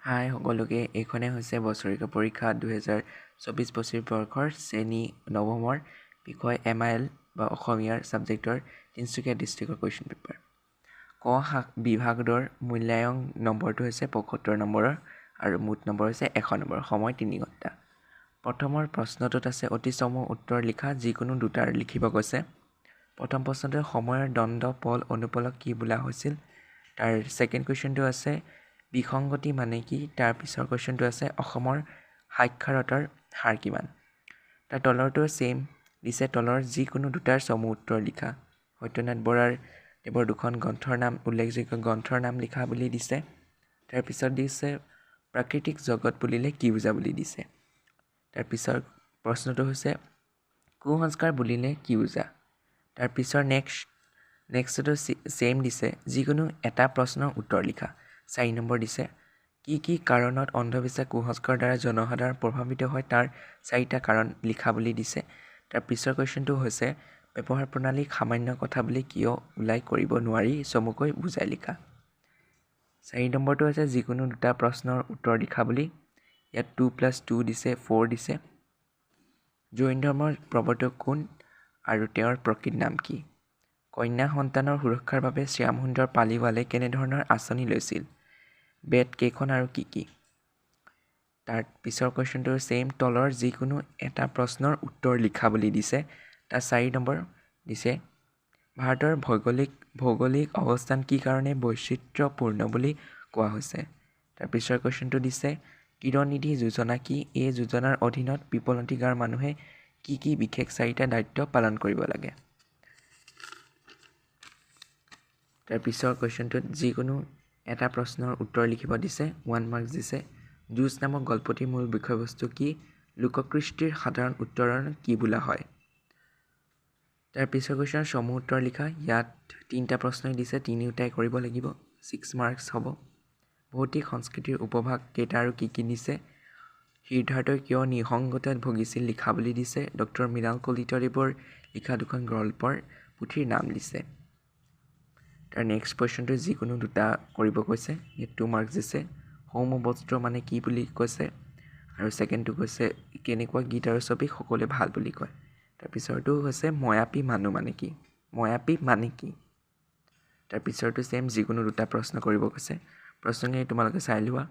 হাই সকলোকে, এইখনে হৈছে বছৰেকীয়া পৰীক্ষা 2024-25 বৰ্ষৰ শ্ৰেণী নৱমৰ বিষয় MIL বা অসমীয়াৰ ছাবজেক্টৰ তিনিচুকীয়া ডিষ্ট্ৰিক্টৰ কুৱেশ্যন পেপাৰ। বিভাগৰ মূল্যায়ন নম্বৰটো হৈছে 75 নম্বৰৰ আৰু মুঠ নম্বৰ হৈছে 100 নম্বৰ। সময় 3 ঘণ্টা। প্ৰথমৰ প্ৰশ্নটোত আছে অতি চমু উত্তৰ লিখা, যিকোনো দুটাৰ লিখিব কৈছে। প্ৰথম প্ৰশ্নটোৰ সময়ৰ দণ্ড পল অনুপলক কি বোলা হৈছিল। তাৰ ছেকেণ্ড কুৱেশ্যনটো আছে বিসংগতি মানে কি। তাৰ পিছৰ কুৱেশ্যনটো আছে অসমৰ সাক্ষৰতাৰ হাৰ কিমান। তাৰ তলৰটো ছেইম দিছে, তলৰ যিকোনো দুটাৰ চমু উত্তৰ লিখা। সত্যনাথ বৰাৰ দেৱৰ দুখন গ্ৰন্থৰ নাম, উল্লেখযোগ্য গ্ৰন্থৰ নাম লিখা বুলি দিছে। তাৰপিছত দিছে প্ৰাকৃতিক জগত বুলিলে কি বুজা বুলি দিছে। তাৰপিছৰ প্ৰশ্নটো হৈছে কুসংস্কাৰ বুলিলে কি বুজা। তাৰপিছৰ নেক্সটটো ছেইম দিছে, যিকোনো এটা প্ৰশ্নৰ উত্তৰ লিখা। 4 নম্বৰ দিছে কি কাৰণত অন্ধবিশ্বাস কুসংস্কাৰৰ দ্বাৰা জনসাধাৰণ প্ৰভাৱিত হয়, তাৰ 4টা কাৰণ লিখা বুলি দিছে। তাৰ পিছৰ কুৱেশ্যনটো হৈছে ব্যৱহাৰ প্ৰণালীক সামান্য কথা বুলি কিয় উল্লেখ কৰিব নোৱাৰি, চমুকৈ বুজাই লিখা। 4 নম্বৰটো হৈছে যিকোনো দুটা প্ৰশ্নৰ উত্তৰ লিখা বুলি। ইয়াত 2+2 দিছে, 4 দিছে। জৈন ধৰ্মৰ প্ৰৱৰ্তক কোন আৰু তেওঁৰ প্ৰকৃত নাম কি। কন্যা সন্তানৰ সুৰক্ষাৰ বাবে শ্যামসুন্দৰ পালিৱালে কেনেধৰণৰ আঁচনি লৈছিল। বেদ কেইখন আৰু কি কি। তাৰ পিছৰ কুৱেশ্যনটো ছেইম, তলৰ যিকোনো এটা প্ৰশ্নৰ উত্তৰ লিখা বুলি দিছে। তাৰ 4 নম্বৰ দিছে ভাৰতৰ ভৌগোলিক অৱস্থান কি কাৰণে বৈচিত্ৰ্যপূৰ্ণ বুলি কোৱা হৈছে। তাৰ পিছৰ কুৱেশ্যনটো দিছে কিৰণ নিধি যোজনা কি। এই যোজনাৰ অধীনত বিপন্নতি গাঁৱৰ মানুহে কি বিশেষ 4টা দায়িত্ব পালন কৰিব লাগে। তাৰ পিছৰ কুৱেশ্যনটোত যিকোনো এটা প্ৰশ্নৰ উত্তৰ লিখিব দিছে। 1 মাৰ্কছ দিছে। যুঁজ নামক গল্পটিৰ মূল বিষয়বস্তু কি। লোককৃষ্টিৰ সাধাৰণ উত্তৰণ কি বোলা হয়। তাৰ পিছৰ কুৱেশ্যনৰ চমু উত্তৰ লিখা। ইয়াত 3টা প্ৰশ্নই দিছে, 3টাই কৰিব লাগিব, 6 মাৰ্কছ হ'ব। ভৌতিক সংস্কৃতিৰ উপভাগ কেইটা আৰু কি দিছে। সিদ্ধাৰ্থই কিয় নিসংগতাত ভুগিছিল লিখা বুলি দিছে। ডক্টৰ মৃণাল কলিতাদেৱৰ লিখা দুখন গল্পৰ পুথিৰ নাম দিছে। তাৰ নেক্সট কুৱেশ্যনটো যিকোনো দুটা কৰিব কৈছে। ইয়াত 2 মাৰ্কছ দিছে। সৌম বস্ত্ৰ মানে কি বুলি কৈছে আৰু ছেকেণ্ডটো কৈছে কেনেকুৱা গীত আৰু ছবি সকলোৱে ভাল বুলি কয়। তাৰপিছৰটো হৈছে ময়াপী মানুহ মানে কি। ময়াপী মানে কি। তাৰপিছৰটো ছেইম, যিকোনো দুটা প্ৰশ্ন কৰিব কৈছে। প্ৰশ্নখিনি তোমালোকে চাই লোৱা।